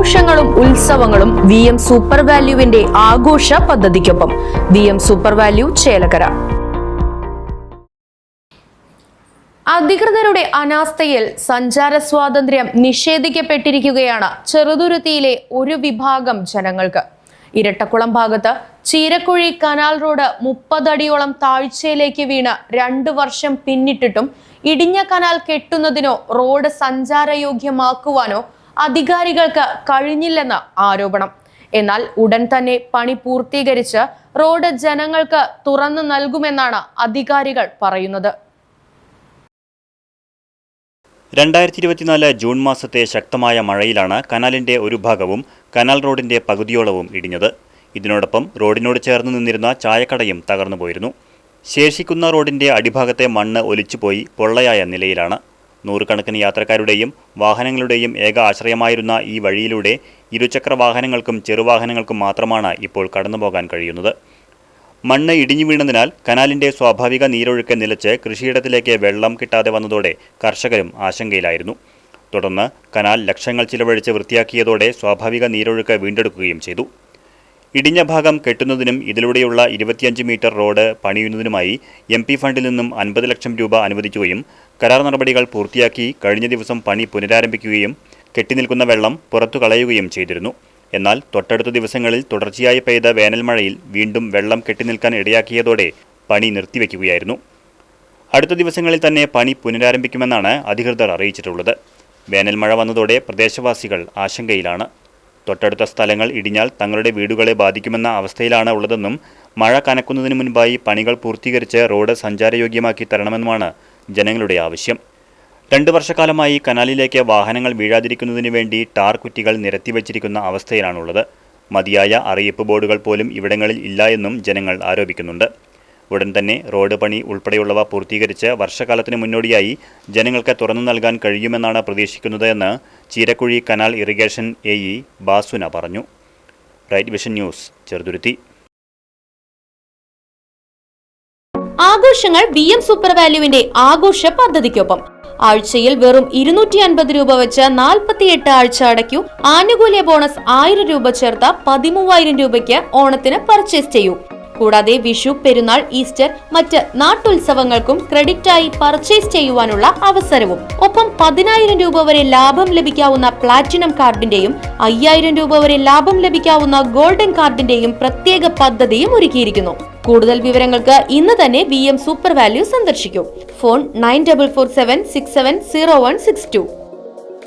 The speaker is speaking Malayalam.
ആഘോഷങ്ങളും ഉത്സവങ്ങളും VM സൂപ്പർ വാല്യുവിന്റെ ആഘോഷ പദ്ധതിക്കൊപ്പം VM സൂപ്പർ വാല്യു ചേലക്കര. അധികൃതരുടെ അനാസ്ഥയിൽ സഞ്ചാര സ്വാതന്ത്ര്യം നിഷേധിക്കപ്പെട്ടിരിക്കുകയാണ് ചെറുതുരുത്തിയിലെ ഒരു വിഭാഗം ജനങ്ങൾക്ക്. ഇരട്ടക്കുളം ഭാഗത്ത് ചീരക്കുഴി കനാൽ റോഡ് 30 അടിയോളം താഴ്ചയിലേക്ക് വീണ് 2 വർഷം പിന്നിട്ടിട്ടും ഇടിഞ്ഞ കനാൽ കെട്ടുന്നതിനോ റോഡ് സഞ്ചാരയോഗ്യമാക്കുവാനോ അധികാരികൾക്ക് കഴിഞ്ഞില്ലെന്ന് ആരോപണം. എന്നാൽ ഉടൻ തന്നെ പണി പൂർത്തീകരിച്ച് റോഡ് ജനങ്ങൾക്ക് തുറന്നു നൽകുമെന്നാണ് അധികാരികൾ പറയുന്നത്. 2024 ജൂൺ മാസത്തെ ശക്തമായ മഴയിലാണ് കനാലിന്റെ ഒരു ഭാഗവും കനാൽ റോഡിന്റെ പകുതിയോളവും ഇടിഞ്ഞത്. ഇതിനോടൊപ്പം റോഡിനോട് ചേർന്ന് നിന്നിരുന്ന ചായക്കടയും തകർന്നുപോയിരുന്നു. ശേഷിക്കുന്ന റോഡിന്റെ അടിഭാഗത്തെ മണ്ണ് ഒലിച്ചുപോയി പൊള്ളയായ നിലയിലാണ്. നൂറുകണക്കിന് യാത്രക്കാരുടെയും വാഹനങ്ങളുടെയും ഏക ആശ്രയമായിരുന്ന ഈ വഴിയിലൂടെ ഇരുചക്ര വാഹനങ്ങൾക്കും ചെറുവാഹനങ്ങൾക്കും മാത്രമാണ് ഇപ്പോൾ കടന്നുപോകാൻ കഴിയുന്നത്. മണ്ണ് ഇടിഞ്ഞു വീണതിനാൽ കനാലിന്റെ സ്വാഭാവിക നീരൊഴുക്ക് നിലച്ച് കൃഷിയിടത്തിലേക്ക് വെള്ളം കിട്ടാതെ വന്നതോടെ കർഷകരും ആശങ്കയിലായിരുന്നു. തുടർന്ന് കനാൽ ലക്ഷങ്ങൾ ചിലവഴിച്ച് വൃത്തിയാക്കിയതോടെ സ്വാഭാവിക നീരൊഴുക്ക് വീണ്ടെടുക്കുകയും ചെയ്തു. ഇടിഞ്ഞ ഭാഗം കെട്ടുന്നതിനും ഇതിലൂടെയുള്ള 25 മീറ്റർ റോഡ് പണിയുന്നതിനുമായി MP ഫണ്ടിൽ നിന്നും 50 ലക്ഷം രൂപ അനുവദിക്കുകയും കരാർ നടപടികൾ പൂർത്തിയാക്കി കഴിഞ്ഞ ദിവസം പണി പുനരാരംഭിക്കുകയും കെട്ടിനിൽക്കുന്ന വെള്ളം പുറത്തു കളയുകയും ചെയ്തിരുന്നു. എന്നാൽ തൊട്ടടുത്ത ദിവസങ്ങളിൽ തുടർച്ചയായി പെയ്ത വേനൽമഴയിൽ വീണ്ടും വെള്ളം കെട്ടിനിൽക്കാൻ ഇടയാക്കിയതോടെ പണി നിർത്തിവെക്കുകയായിരുന്നു. അടുത്ത ദിവസങ്ങളിൽ തന്നെ പണി പുനരാരംഭിക്കുമെന്നാണ് അധികൃതർ അറിയിച്ചിട്ടുള്ളത്. വേനൽമഴ വന്നതോടെ പ്രദേശവാസികൾ ആശങ്കയിലാണ്. തൊട്ടടുത്ത സ്ഥലങ്ങൾ ഇടിഞ്ഞാൽ തങ്ങളുടെ വീടുകളെ ബാധിക്കുമെന്ന അവസ്ഥയിലാണ് ഉള്ളതെന്നും മഴ കനക്കുന്നതിന് മുൻപായി പണികൾ പൂർത്തീകരിച്ച് റോഡ് സഞ്ചാരയോഗ്യമാക്കി തരണമെന്നുമാണ് ജനങ്ങളുടെ ആവശ്യം. 2 വർഷക്കാലമായി കനാലിലേക്ക് വാഹനങ്ങൾ വീഴാതിരിക്കുന്നതിന് വേണ്ടി ടാർ കുറ്റികൾ നിരത്തിവച്ചിരിക്കുന്ന അവസ്ഥയിലാണുള്ളത്. മതിയായ അറിയിപ്പ് ബോർഡുകൾ പോലും ഇവിടങ്ങളിൽ ഇല്ല എന്നും ജനങ്ങൾ ആരോപിക്കുന്നുണ്ട്. ഉടൻ തന്നെ റോഡ് പണി ഉൾപ്പെടെയുള്ളവ പൂർത്തീകരിച്ച് വർഷകാലത്തിന് മുന്നോടിയായി ജനങ്ങൾക്ക് തുറന്നു നൽകാൻ കഴിയുമെന്നാണ് പ്രതീക്ഷിക്കുന്നത് എന്ന് Cheerakkuzhi canal irrigation AE Basuna പറഞ്ഞു. Right Vision News, Cheruthuruthy. ആഘോഷങ്ങൾ VM സൂപ്പർ വാല്യുവിന്റെ ആഘോഷ പദ്ധതിക്കൊപ്പം ആഴ്ചയിൽ വെറും 250 രൂപ വെച്ച് 48 ആഴ്ച അടയ്ക്കൂ. ആനുകൂല്യ ബോണസ് 1000 രൂപ ചേർത്ത 13000 രൂപയ്ക്ക് ഓണത്തിന് പർച്ചേസ് ചെയ്യൂ. കൂടാതെ വിഷു, പെരുന്നാൾ, ഈസ്റ്റർ, മറ്റ് നാട്ടുത്സവങ്ങൾക്കും ക്രെഡിറ്റായി പർച്ചേസ് ചെയ്യുവാനുള്ള അവസരവും. ഒപ്പം 10000 രൂപ വരെ ലാഭം ലഭിക്കാവുന്ന പ്ലാറ്റിനം കാർഡിന്റെയും 5000 രൂപ വരെ ലാഭം ലഭിക്കാവുന്ന ഗോൾഡൻ കാർഡിന്റെയും പ്രത്യേക പദ്ധതിയും ഒരുക്കിയിരിക്കുന്നു. കൂടുതൽ വിവരങ്ങൾക്ക് ഇന്ന് തന്നെ VM സൂപ്പർ വാല്യു സന്ദർശിക്കൂ. ഫോൺ 9447670162.